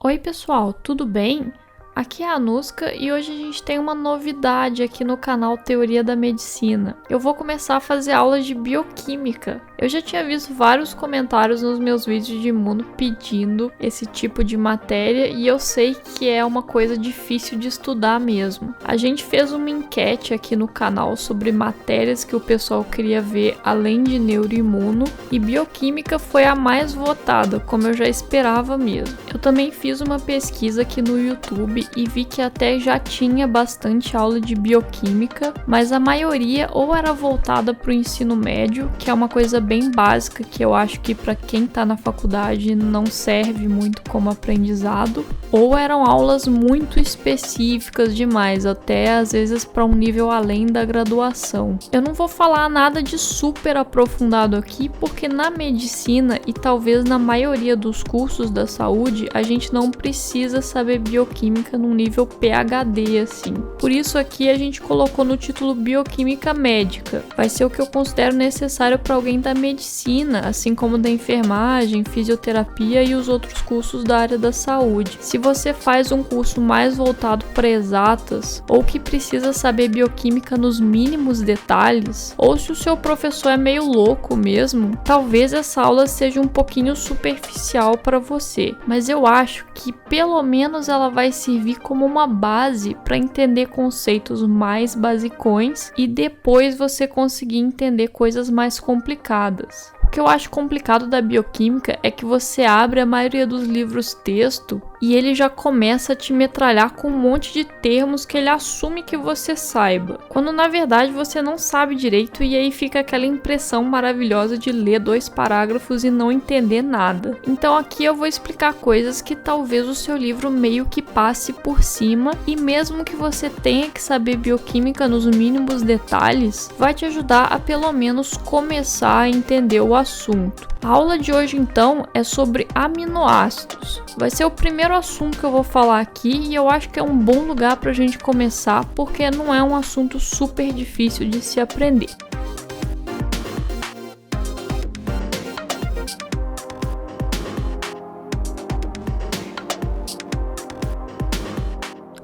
Oi pessoal, tudo bem? Aqui é a Anuska e hoje a gente tem uma novidade aqui no canal Teoria da Medicina. Eu vou começar a fazer aulas de bioquímica. Eu já tinha visto vários comentários nos meus vídeos de imuno pedindo esse tipo de matéria e eu sei que é uma coisa difícil de estudar mesmo. A gente fez uma enquete aqui no canal sobre matérias que o pessoal queria ver além de neuroimuno e bioquímica foi a mais votada, como eu já esperava mesmo. Eu também fiz uma pesquisa aqui no YouTube e vi que até já tinha bastante aula de bioquímica, mas a maioria ou era voltada para o ensino médio, que é uma coisa bem básica que eu acho que para quem está na faculdade não serve muito como aprendizado, ou eram aulas muito específicas demais, até às vezes para um nível além da graduação. Eu não vou falar nada de super aprofundado aqui, porque na medicina e talvez na maioria dos cursos da saúde, a gente não precisa saber bioquímica num nível PhD assim. Por isso aqui a gente colocou no título Bioquímica Médica. Vai ser o que eu considero necessário para alguém da medicina, assim como da enfermagem, fisioterapia e os outros cursos da área da saúde. Se você faz um curso mais voltado para exatas, ou que precisa saber bioquímica nos mínimos detalhes, ou se o seu professor é meio louco mesmo, talvez essa aula seja um pouquinho superficial para você. Mas eu acho que pelo menos ela vai servir como uma base para entender conceitos mais basicões e depois você conseguir entender coisas mais complicadas. O que eu acho complicado da bioquímica é que você abre a maioria dos livros texto e ele já começa a te metralhar com um monte de termos que ele assume que você saiba, quando na verdade você não sabe direito e aí fica aquela impressão maravilhosa de ler 2 parágrafos e não entender nada. Então aqui eu vou explicar coisas que talvez o seu livro meio que passe por cima e mesmo que você tenha que saber bioquímica nos mínimos detalhes, vai te ajudar a pelo menos começar a entender o assunto. A aula de hoje então é sobre aminoácidos. Vai ser o primeiro assunto que eu vou falar aqui e eu acho que é um bom lugar para a gente começar porque não é um assunto super difícil de se aprender.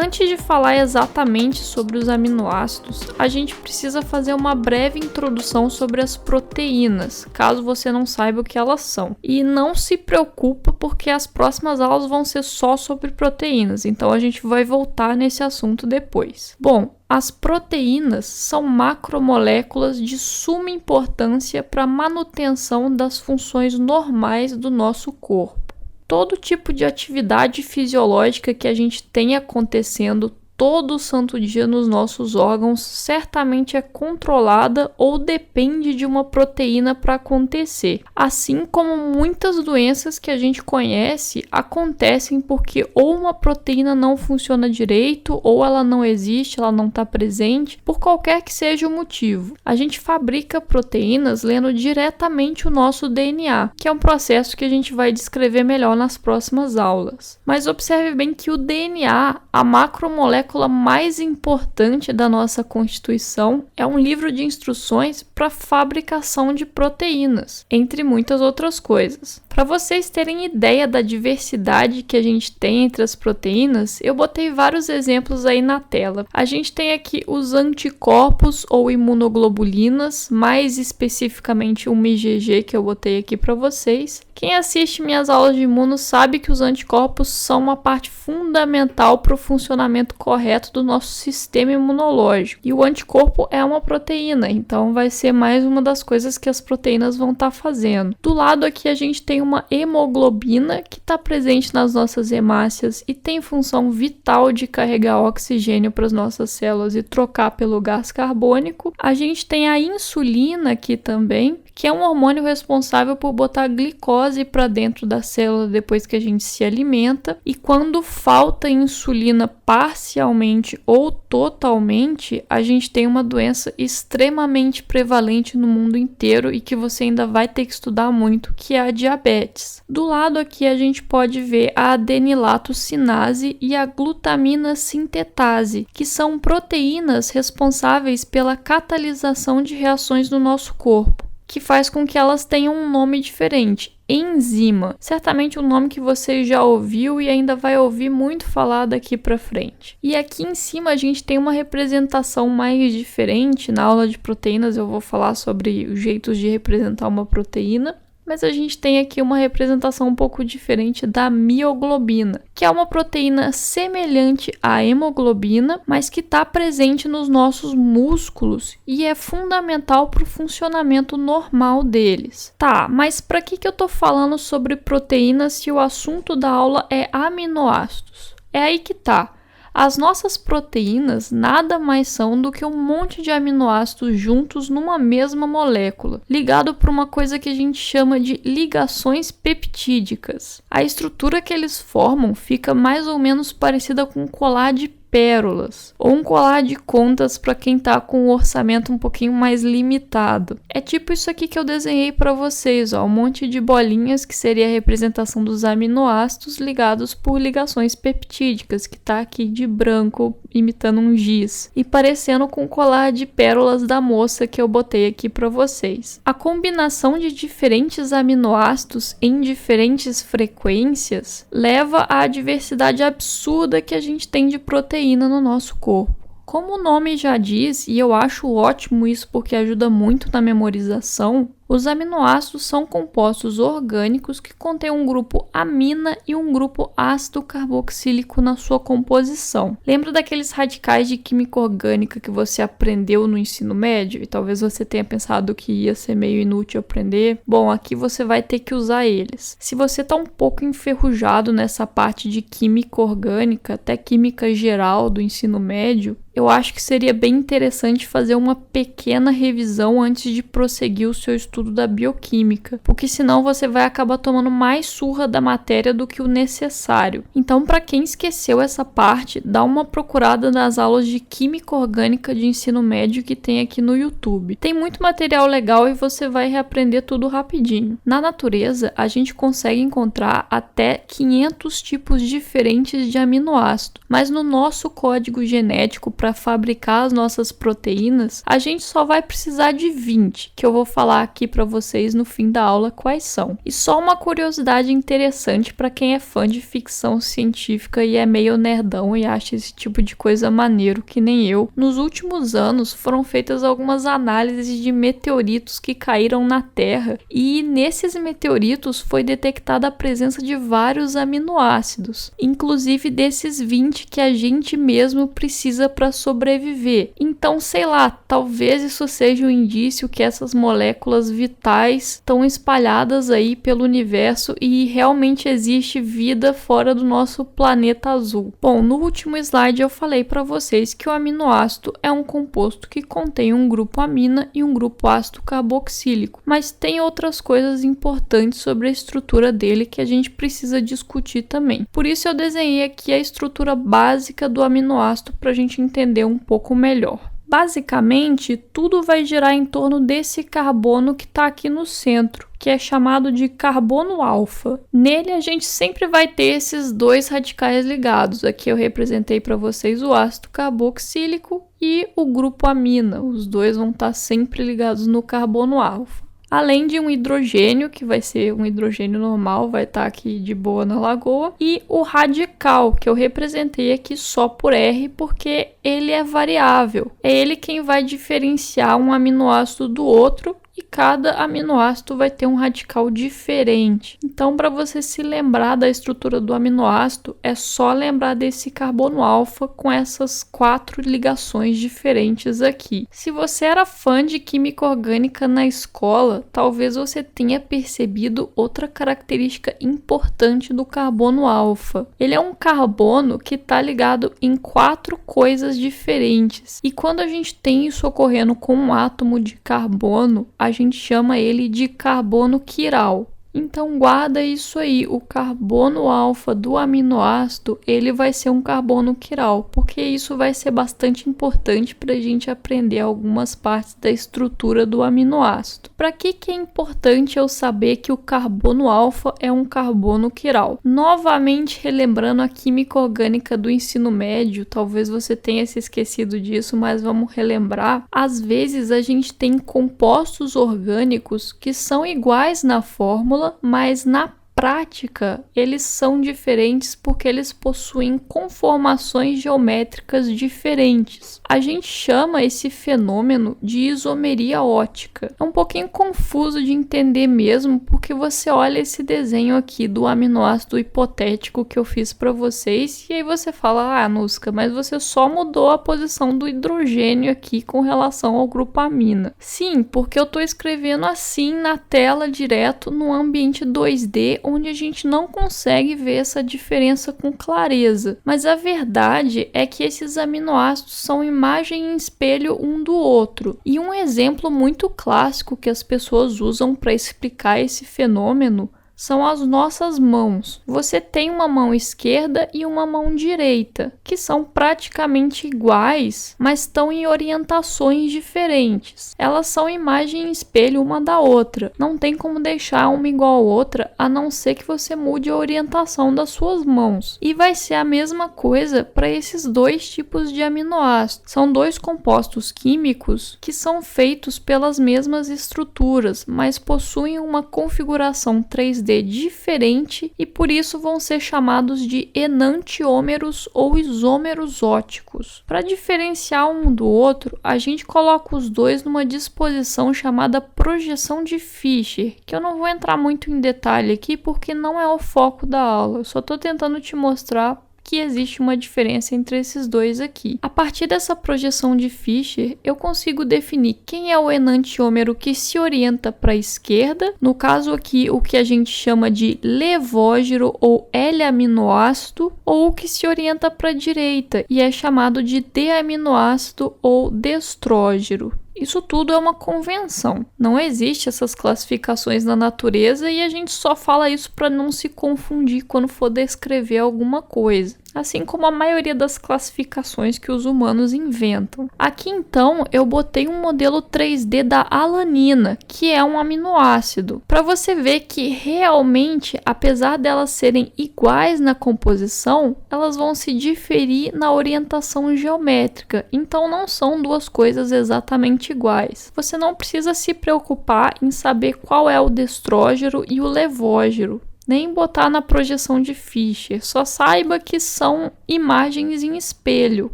Antes de falar exatamente sobre os aminoácidos, a gente precisa fazer uma breve introdução sobre as proteínas, caso você não saiba o que elas são. E não se preocupa porque as próximas aulas vão ser só sobre proteínas, então a gente vai voltar nesse assunto depois. Bom, as proteínas são macromoléculas de suma importância para a manutenção das funções normais do nosso corpo. Todo tipo de atividade fisiológica que a gente tem acontecendo todo santo dia nos nossos órgãos certamente é controlada ou depende de uma proteína para acontecer. Assim como muitas doenças que a gente conhece acontecem porque ou uma proteína não funciona direito, ou ela não existe, ela não está presente, por qualquer que seja o motivo. A gente fabrica proteínas lendo diretamente o nosso DNA, que é um processo que a gente vai descrever melhor nas próximas aulas. Mas observe bem que o DNA, a macromolécula mais importante da nossa Constituição, é um livro de instruções para fabricação de proteínas, entre muitas outras coisas. Para vocês terem ideia da diversidade que a gente tem entre as proteínas, eu botei vários exemplos aí na tela. A gente tem aqui os anticorpos ou imunoglobulinas, mais especificamente uma IgG que eu botei aqui para vocês. Quem assiste minhas aulas de imuno sabe que os anticorpos são uma parte fundamental para o funcionamento correto do nosso sistema imunológico. E o anticorpo é uma proteína, então vai ser mais uma das coisas que as proteínas vão estar fazendo. Do lado aqui a gente tem uma hemoglobina que está presente nas nossas hemácias e tem função vital de carregar oxigênio para as nossas células e trocar pelo gás carbônico. A gente tem a insulina aqui também, que é um hormônio responsável por botar glicose para dentro da célula depois que a gente se alimenta. E quando falta insulina parcialmente ou totalmente, a gente tem uma doença extremamente prevalente no mundo inteiro e que você ainda vai ter que estudar muito, que é a diabetes. Do lado aqui a gente pode ver a adenilatossinase e a glutamina sintetase, que são proteínas responsáveis pela catalisação de reações no nosso corpo. que faz com que elas tenham um nome diferente. Enzima, certamente um nome que você já ouviu e ainda vai ouvir muito falar daqui para frente. E aqui em cima a gente tem uma representação mais diferente. Na aula de proteínas eu vou falar sobre os jeitos de representar uma proteína, mas a gente tem aqui uma representação um pouco diferente da mioglobina, que é uma proteína semelhante à hemoglobina, mas que está presente nos nossos músculos e é fundamental para o funcionamento normal deles. Tá, mas para que eu estou falando sobre proteínas se o assunto da aula é aminoácidos? É aí que tá. As nossas proteínas nada mais são do que um monte de aminoácidos juntos numa mesma molécula, ligado por uma coisa que a gente chama de ligações peptídicas. A estrutura que eles formam fica mais ou menos parecida com um colar de pérolas, ou um colar de contas para quem tá com um orçamento um pouquinho mais limitado. É tipo isso aqui que eu desenhei para vocês, ó, um monte de bolinhas que seria a representação dos aminoácidos ligados por ligações peptídicas, que tá aqui de branco, imitando um giz, e parecendo com o colar de pérolas da moça que eu botei aqui para vocês. A combinação de diferentes aminoácidos em diferentes frequências leva à diversidade absurda que a gente tem de proteína no nosso corpo. Como o nome já diz, e eu acho ótimo isso porque ajuda muito na memorização, os aminoácidos são compostos orgânicos que contêm um grupo amina e um grupo ácido carboxílico na sua composição. Lembra daqueles radicais de química orgânica que você aprendeu no ensino médio? E talvez você tenha pensado que ia ser meio inútil aprender. Bom, aqui você vai ter que usar eles. Se você está um pouco enferrujado nessa parte de química orgânica, até química geral do ensino médio, eu acho que seria bem interessante fazer uma pequena revisão antes de prosseguir o seu estudo da bioquímica, porque senão você vai acabar tomando mais surra da matéria do que o necessário. Então, para quem esqueceu essa parte, dá uma procurada nas aulas de química orgânica de ensino médio que tem aqui no YouTube. Tem muito material legal e você vai reaprender tudo rapidinho. Na natureza, a gente consegue encontrar até 500 tipos diferentes de aminoácido, mas no nosso código genético para fabricar as nossas proteínas, a gente só vai precisar de 20, que eu vou falar aqui para vocês no fim da aula quais são. E só uma curiosidade interessante para quem é fã de ficção científica e é meio nerdão e acha esse tipo de coisa maneiro, que nem eu. Nos últimos anos foram feitas algumas análises de meteoritos que caíram na Terra e nesses meteoritos foi detectada a presença de vários aminoácidos, inclusive desses 20 que a gente mesmo precisa para sobreviver. Então, sei lá, talvez isso seja um indício que essas moléculas vitais estão espalhadas aí pelo universo e realmente existe vida fora do nosso planeta azul. Bom, no último slide eu falei para vocês que o aminoácido é um composto que contém um grupo amina e um grupo ácido carboxílico, mas tem outras coisas importantes sobre a estrutura dele que a gente precisa discutir também. Por isso eu desenhei aqui a estrutura básica do aminoácido para a gente entender um pouco melhor. Basicamente, tudo vai girar em torno desse carbono que está aqui no centro, que é chamado de carbono alfa. Nele a gente sempre vai ter esses dois radicais ligados. Aqui eu representei para vocês o ácido carboxílico e o grupo amina. Os dois vão estar sempre ligados no carbono alfa. Além de um hidrogênio, que vai ser um hidrogênio normal, vai estar aqui de boa na lagoa, e o radical, que eu representei aqui só por R, porque ele é variável. É ele quem vai diferenciar um aminoácido do outro, e cada aminoácido vai ter um radical diferente. Então, para você se lembrar da estrutura do aminoácido, é só lembrar desse carbono alfa com essas 4 ligações diferentes aqui. Se você era fã de química orgânica na escola, talvez você tenha percebido outra característica importante do carbono alfa. Ele é um carbono que está ligado em 4 coisas diferentes. E quando a gente tem isso ocorrendo com um átomo de carbono, a gente chama ele de carbono quiral. Então guarda isso aí, o carbono alfa do aminoácido, ele vai ser um carbono quiral, porque isso vai ser bastante importante para a gente aprender algumas partes da estrutura do aminoácido. Para que é importante eu saber que o carbono alfa é um carbono quiral? Novamente relembrando a química orgânica do ensino médio, talvez você tenha se esquecido disso, mas vamos relembrar. Às vezes a gente tem compostos orgânicos que são iguais na fórmula, mas na prática, eles são diferentes porque eles possuem conformações geométricas diferentes. A gente chama esse fenômeno de isomeria ótica. É um pouquinho confuso de entender mesmo, porque você olha esse desenho aqui do aminoácido hipotético que eu fiz para vocês, e aí você fala, Anuska, mas você só mudou a posição do hidrogênio aqui com relação ao grupo amina. Sim, porque eu estou escrevendo assim na tela direto no ambiente 2D, onde a gente não consegue ver essa diferença com clareza. Mas a verdade é que esses aminoácidos são imagem em espelho um do outro. E um exemplo muito clássico que as pessoas usam para explicar esse fenômeno são as nossas mãos. Você tem uma mão esquerda e uma mão direita, que são praticamente iguais, mas estão em orientações diferentes. Elas são imagem e espelho uma da outra. Não tem como deixar uma igual a outra, a não ser que você mude a orientação das suas mãos. E vai ser a mesma coisa para esses dois tipos de aminoácidos. São dois compostos químicos que são feitos pelas mesmas estruturas, mas possuem uma configuração 3D diferente e por isso vão ser chamados de enantiômeros ou isômeros óticos. Para diferenciar um do outro, a gente coloca os dois numa disposição chamada projeção de Fischer, que eu não vou entrar muito em detalhe aqui porque não é o foco da aula, eu só estou tentando te mostrar que existe uma diferença entre esses dois aqui. A partir dessa projeção de Fischer, eu consigo definir quem é o enantiômero que se orienta para a esquerda, no caso aqui o que a gente chama de levógiro ou L-aminoácido, ou o que se orienta para a direita e é chamado de D-aminoácido ou destrógiro. Isso tudo é uma convenção. Não existe essas classificações na natureza e a gente só fala isso para não se confundir quando for descrever alguma coisa. Assim como a maioria das classificações que os humanos inventam. Aqui então eu botei um modelo 3D da alanina, que é um aminoácido, para você ver que realmente, apesar delas serem iguais na composição, elas vão se diferir na orientação geométrica, então não são duas coisas exatamente iguais. Você não precisa se preocupar em saber qual é o destrógero e o levógero, nem botar na projeção de Fischer, só saiba que são imagens em espelho,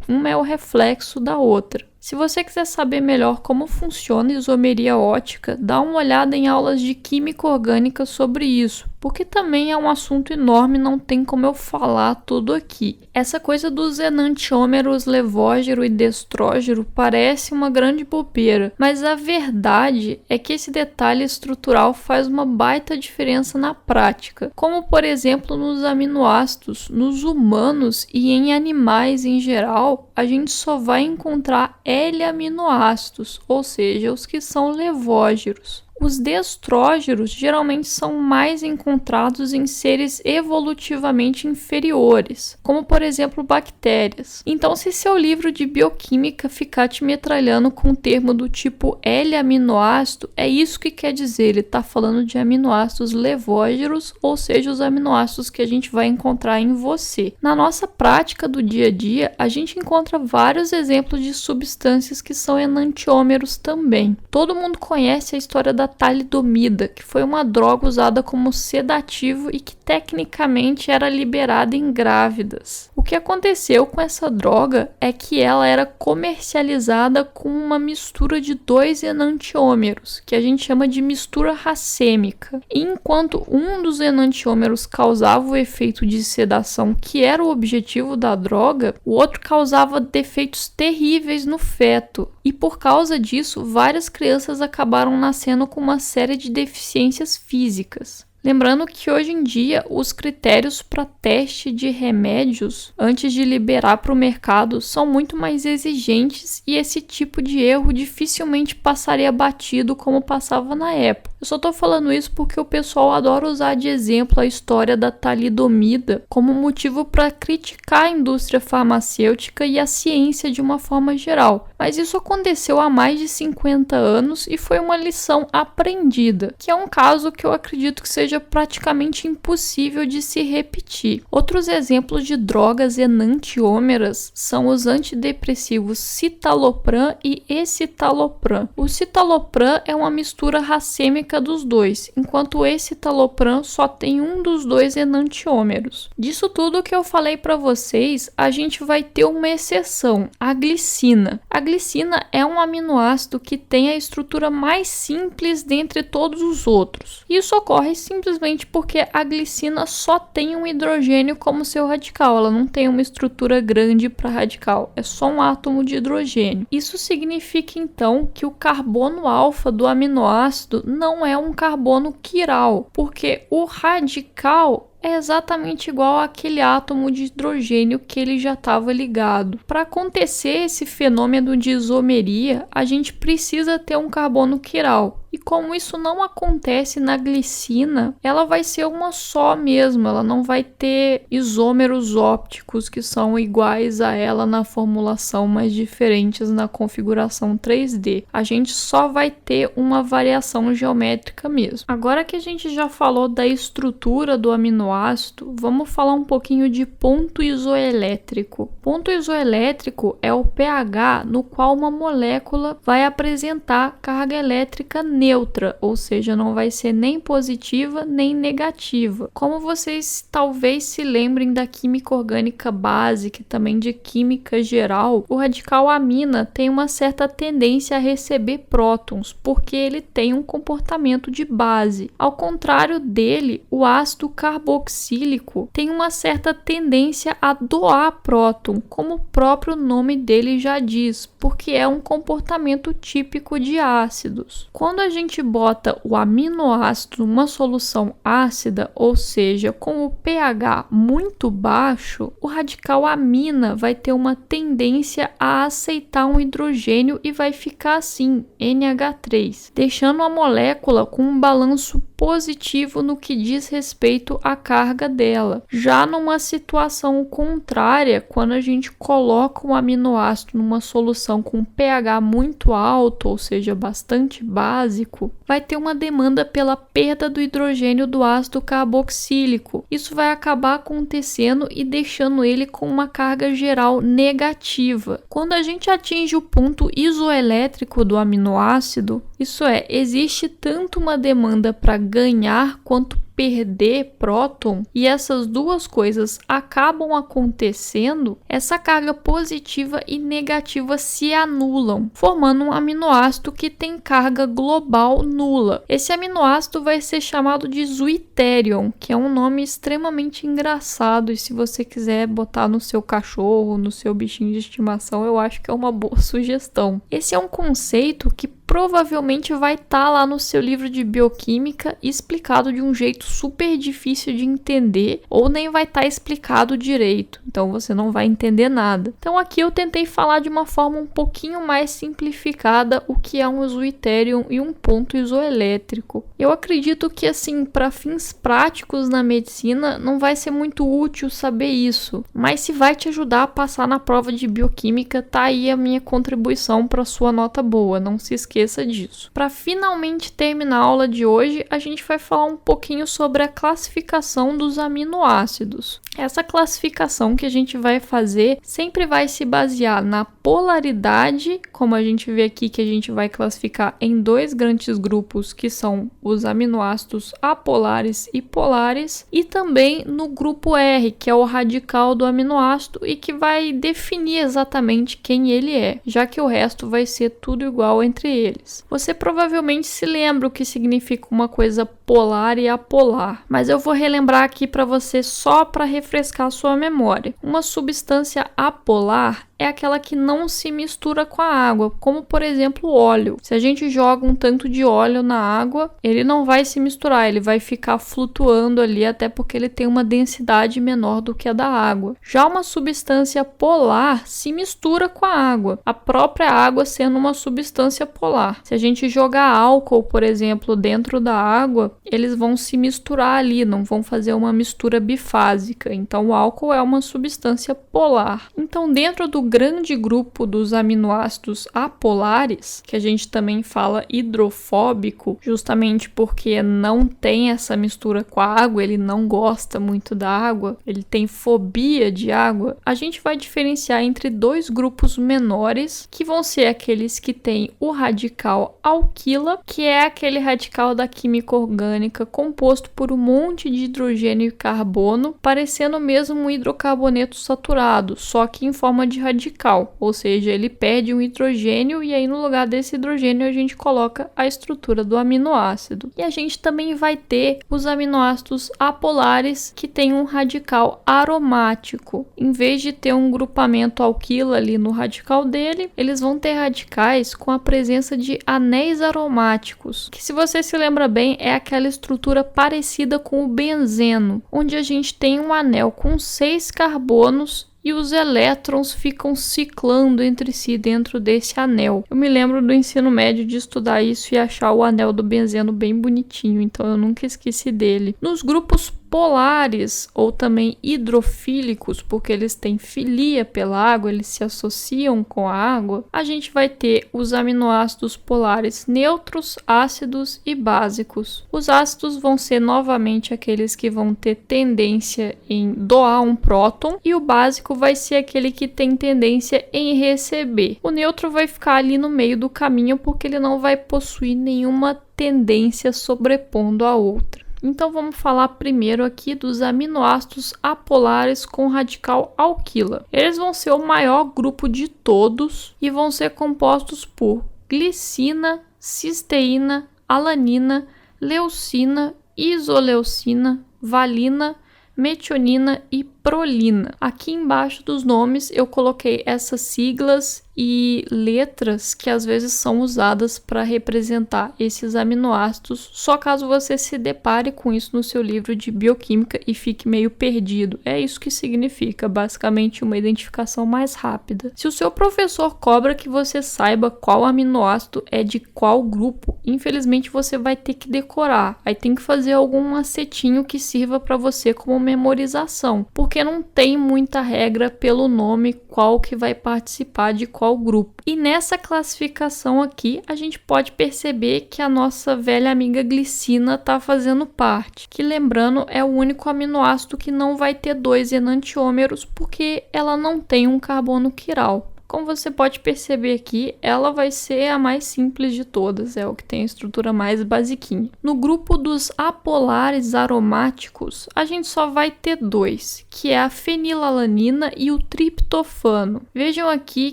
uma é o reflexo da outra. Se você quiser saber melhor como funciona a isomeria ótica, dá uma olhada em aulas de química orgânica sobre isso, porque também é um assunto enorme, não tem como eu falar tudo aqui. Essa coisa dos enantiômeros levógero e destrógero parece uma grande bobeira, mas a verdade é que esse detalhe estrutural faz uma baita diferença na prática, como por exemplo nos aminoácidos. Nos humanos e em animais em geral, a gente só vai encontrar L-aminoácidos, ou seja, os que são levógeros. Os destrógeros geralmente são mais encontrados em seres evolutivamente inferiores, como por exemplo bactérias. Então, se seu livro de bioquímica ficar te metralhando com um termo do tipo L-aminoácido, é isso que quer dizer, ele está falando de aminoácidos levógeros, ou seja, os aminoácidos que a gente vai encontrar em você. Na nossa prática do dia a dia, a gente encontra vários exemplos de substâncias que são enantiômeros também. Todo mundo conhece a história da talidomida, que foi uma droga usada como sedativo e que tecnicamente era liberada em grávidas. O que aconteceu com essa droga é que ela era comercializada com uma mistura de dois enantiômeros, que a gente chama de mistura racêmica. E enquanto um dos enantiômeros causava o efeito de sedação, que era o objetivo da droga, o outro causava defeitos terríveis no feto. E por causa disso, várias crianças acabaram nascendo com uma série de deficiências físicas. Lembrando que hoje em dia os critérios para teste de remédios antes de liberar para o mercado são muito mais exigentes e esse tipo de erro dificilmente passaria batido como passava na época. Eu só tô falando isso porque o pessoal adora usar de exemplo a história da talidomida como motivo para criticar a indústria farmacêutica e a ciência de uma forma geral. Mas isso aconteceu há mais de 50 anos e foi uma lição aprendida, que é um caso que eu acredito que seja praticamente impossível de se repetir. Outros exemplos de drogas enantiômeras são os antidepressivos citalopram e escitalopram. O citalopram é uma mistura racêmica dos dois, enquanto o escitalopram só tem um dos dois enantiômeros. Disso tudo que eu falei para vocês, a gente vai ter uma exceção, a glicina. A glicina é um aminoácido que tem a estrutura mais simples dentre todos os outros. Isso ocorre simplesmente porque a glicina só tem um hidrogênio como seu radical, ela não tem uma estrutura grande para radical, é só um átomo de hidrogênio. Isso significa então que o carbono alfa do aminoácido não é um carbono quiral, porque o radical é exatamente igual àquele átomo de hidrogênio que ele já estava ligado. Para acontecer esse fenômeno de isomeria, a gente precisa ter um carbono quiral. E como isso não acontece na glicina, ela vai ser uma só mesmo, ela não vai ter isômeros ópticos que são iguais a ela na formulação, mas diferentes na configuração 3D. A gente só vai ter uma variação geométrica mesmo. Agora que a gente já falou da estrutura do aminoácido, vamos falar um pouquinho de ponto isoelétrico. Ponto isoelétrico é o pH no qual uma molécula vai apresentar carga elétrica neutra, ou seja, não vai ser nem positiva nem negativa. Como vocês talvez se lembrem da química orgânica básica e também de química geral, o radical amina tem uma certa tendência a receber prótons, porque ele tem um comportamento de base. Ao contrário dele, o ácido carboxílico tem uma certa tendência a doar próton, como o próprio nome dele já diz, porque é um comportamento típico de ácidos. Quando a gente bota o aminoácido numa solução ácida, ou seja, com o pH muito baixo, o radical amina vai ter uma tendência a aceitar um hidrogênio e vai ficar assim, NH3, deixando a molécula com um balanço positivo no que diz respeito à carga dela. Já numa situação contrária, quando a gente coloca um aminoácido numa solução com pH muito alto, ou seja, bastante básico, vai ter uma demanda pela perda do hidrogênio do ácido carboxílico. Isso vai acabar acontecendo e deixando ele com uma carga geral negativa. Quando a gente atinge o ponto isoelétrico do aminoácido, isso é, existe tanto uma demanda para ganhar quanto perder próton, e essas duas coisas acabam acontecendo, essa carga positiva e negativa se anulam, formando um aminoácido que tem carga global nula. Esse aminoácido vai ser chamado de zwitterion, que é um nome extremamente engraçado, e se você quiser botar no seu cachorro, no seu bichinho de estimação, eu acho que é uma boa sugestão. Esse é um conceito que provavelmente vai estar lá no seu livro de bioquímica explicado de um jeito super difícil de entender, ou nem vai estar explicado direito, então você não vai entender nada. Então aqui eu tentei falar de uma forma um pouquinho mais simplificada o que é um zwitterion e um ponto isoelétrico. Eu acredito que assim, para fins práticos na medicina, não vai ser muito útil saber isso, mas se vai te ajudar a passar na prova de bioquímica, tá aí a minha contribuição para sua nota boa, não se esqueça disso. Para finalmente terminar a aula de hoje, a gente vai falar um pouquinho sobre a classificação dos aminoácidos. Essa classificação que a gente vai fazer sempre vai se basear na polaridade, como a gente vê aqui que a gente vai classificar em dois grandes grupos, que são os aminoácidos apolares e polares, e também no grupo R, que é o radical do aminoácido e que vai definir exatamente quem ele é, já que o resto vai ser tudo igual entre eles. Você provavelmente se lembra o que significa uma coisa polar e apolar. Mas eu vou relembrar aqui para você só para refrescar a sua memória. Uma substância apolar é aquela que não se mistura com a água, como por exemplo o óleo. Se a gente joga um tanto de óleo na água, ele não vai se misturar, ele vai ficar flutuando ali, até porque ele tem uma densidade menor do que a da água. Já uma substância polar se mistura com a água, a própria água sendo uma substância polar. Se a gente jogar álcool, por exemplo, dentro da água, eles vão se misturar ali, não vão fazer uma mistura bifásica. Então o álcool é uma substância polar. Então dentro do grande grupo dos aminoácidos apolares, que a gente também fala hidrofóbico, justamente porque não tem essa mistura com a água, ele não gosta muito da água, ele tem fobia de água, a gente vai diferenciar entre dois grupos menores, que vão ser aqueles que têm o radical alquila, que é aquele radical da química orgânica composto por um monte de hidrogênio e carbono, parecendo mesmo um hidrocarboneto saturado, só que em forma de radical, ou seja, ele perde um hidrogênio e aí no lugar desse hidrogênio a gente coloca a estrutura do aminoácido. E a gente também vai ter os aminoácidos apolares que têm um radical aromático. Em vez de ter um grupamento alquila ali no radical dele, eles vão ter radicais com a presença de anéis aromáticos, que se você se lembra bem é aquela estrutura parecida com o benzeno, onde a gente tem um anel com 6 carbonos e os elétrons ficam ciclando entre si dentro desse anel. Eu me lembro do ensino médio de estudar isso e achar o anel do benzeno bem bonitinho, então eu nunca esqueci dele. Nos grupos polares ou também hidrofílicos, porque eles têm filia pela água, eles se associam com a água, a gente vai ter os aminoácidos polares neutros, ácidos e básicos. Os ácidos vão ser novamente aqueles que vão ter tendência em doar um próton e o básico vai ser aquele que tem tendência em receber. O neutro vai ficar ali no meio do caminho porque ele não vai possuir nenhuma tendência sobrepondo a outra. Então vamos falar primeiro aqui dos aminoácidos apolares com radical alquila. Eles vão ser o maior grupo de todos e vão ser compostos por glicina, cisteína, alanina, leucina, isoleucina, valina, metionina e prolina. Aqui embaixo dos nomes eu coloquei essas siglas e letras que às vezes são usadas para representar esses aminoácidos, só caso você se depare com isso no seu livro de bioquímica e fique meio perdido. É isso que significa, basicamente uma identificação mais rápida. Se o seu professor cobra que você saiba qual aminoácido é de qual grupo, infelizmente você vai ter que decorar. Aí tem que fazer algum macetinho que sirva para você como memorização, porque não tem muita regra pelo nome qual que vai participar de qual grupo. E nessa classificação aqui, a gente pode perceber que a nossa velha amiga glicina está fazendo parte, que lembrando é o único aminoácido que não vai ter 2 enantiômeros porque ela não tem um carbono quiral. Como você pode perceber aqui, ela vai ser a mais simples de todas, é o que tem a estrutura mais basiquinha. No grupo dos apolares aromáticos, a gente só vai ter 2, que é a fenilalanina e o triptofano. Vejam aqui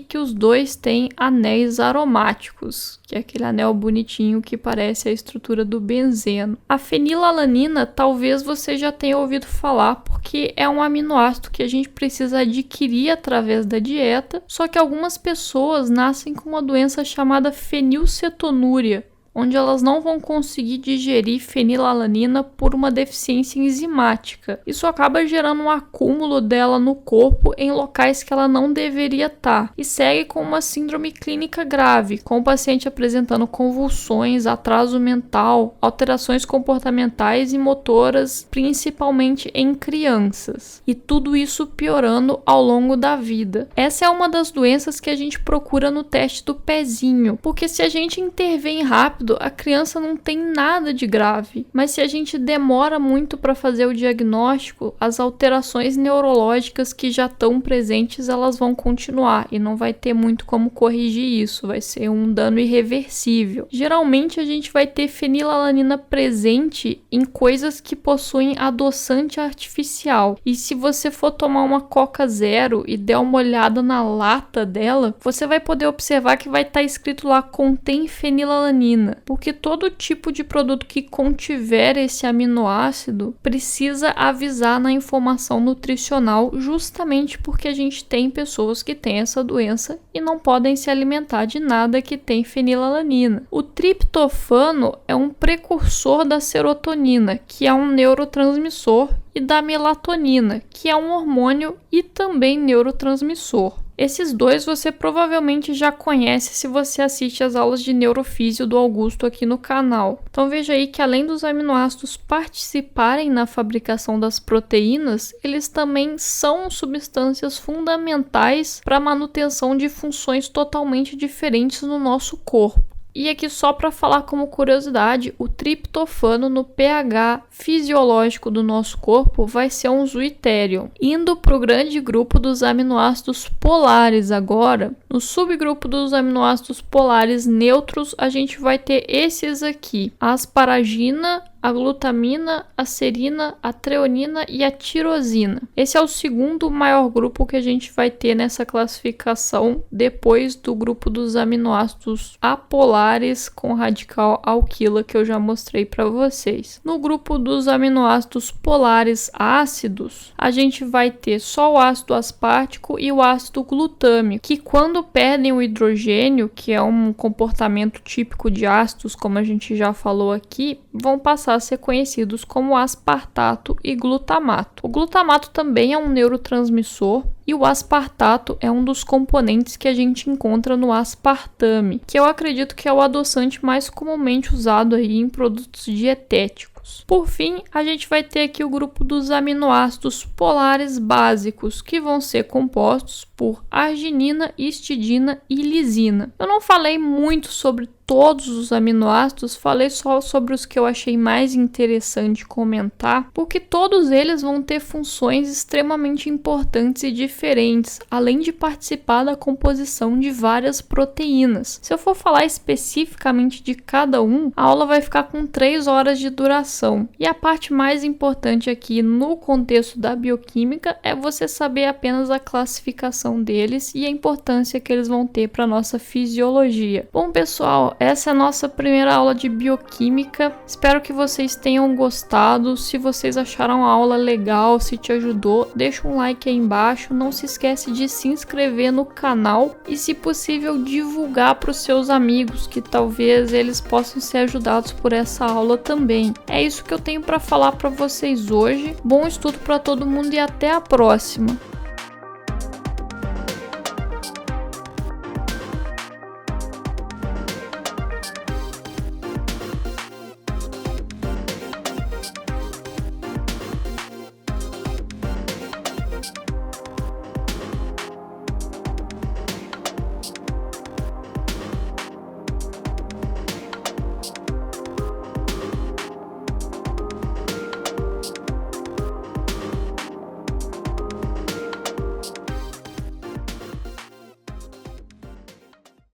que os dois têm anéis aromáticos, que é aquele anel bonitinho que parece a estrutura do benzeno. A fenilalanina talvez você já tenha ouvido falar, porque é um aminoácido que a gente precisa adquirir através da dieta, só que algumas pessoas nascem com uma doença chamada fenilcetonúria, onde elas não vão conseguir digerir fenilalanina por uma deficiência enzimática. Isso acaba gerando um acúmulo dela no corpo em locais que ela não deveria estar, e segue com uma síndrome clínica grave, com o paciente apresentando convulsões, atraso mental, alterações comportamentais e motoras, principalmente em crianças, e tudo isso piorando ao longo da vida. Essa é uma das doenças que a gente procura no teste do pezinho, porque se a gente intervém rápido, a criança não tem nada de grave, mas se a gente demora muito para fazer o diagnóstico, as alterações neurológicas que já estão presentes, elas vão continuar e não vai ter muito como corrigir isso, vai ser um dano irreversível. Geralmente a gente vai ter fenilalanina presente em coisas que possuem adoçante artificial, e se você for tomar uma Coca Zero e der uma olhada na lata dela, você vai poder observar que vai estar escrito lá contém fenilalanina. tirosina, porque todo tipo de produto que contiver esse aminoácido precisa avisar na informação nutricional, justamente porque a gente tem pessoas que têm essa doença e não podem se alimentar de nada que tem fenilalanina. O triptofano é um precursor da serotonina, que é um neurotransmissor, e da melatonina, que é um hormônio e também neurotransmissor. Esses dois você provavelmente já conhece se você assiste às aulas de neurofísio do Augusto aqui no canal. Então veja aí que além dos aminoácidos participarem na fabricação das proteínas, eles também são substâncias fundamentais para a manutenção de funções totalmente diferentes no nosso corpo. E aqui só para falar como curiosidade, o triptofano no pH fisiológico do nosso corpo vai ser um zuitério. Indo para o grande grupo dos aminoácidos polares agora, no subgrupo dos aminoácidos polares neutros, a gente vai ter esses aqui: a asparagina, a glutamina, a serina, a treonina e a tirosina. Esse é o segundo maior grupo que a gente vai ter nessa classificação, depois do grupo dos aminoácidos apolares com radical alquila que eu já mostrei para vocês. No grupo dos aminoácidos polares ácidos, a gente vai ter só o ácido aspartico e o ácido glutâmico, que quando perdem o hidrogênio, que é um comportamento típico de ácidos, como a gente já falou aqui, vão passar a ser conhecidos como aspartato e glutamato. O glutamato também é um neurotransmissor e o aspartato é um dos componentes que a gente encontra no aspartame, que eu acredito que é o adoçante mais comumente usado aí em produtos dietéticos. Por fim, a gente vai ter aqui o grupo dos aminoácidos polares básicos, que vão ser compostos por arginina, histidina e lisina. Eu não falei muito sobre todos os aminoácidos, falei só sobre os que eu achei mais interessante comentar, porque todos eles vão ter funções extremamente importantes e diferentes, além de participar da composição de várias proteínas. Se eu for falar especificamente de cada um, a aula vai ficar com 3 horas de duração. E a parte mais importante aqui no contexto da bioquímica é você saber apenas a classificação deles e a importância que eles vão ter para nossa fisiologia. Bom, pessoal, essa é a nossa primeira aula de bioquímica. Espero que vocês tenham gostado. Se vocês acharam a aula legal, se te ajudou, deixa um like aí embaixo. Não se esquece de se inscrever no canal e, se possível, divulgar para os seus amigos, que talvez eles possam ser ajudados por essa aula também. É isso que eu tenho para falar para vocês hoje. Bom estudo para todo mundo e até a próxima!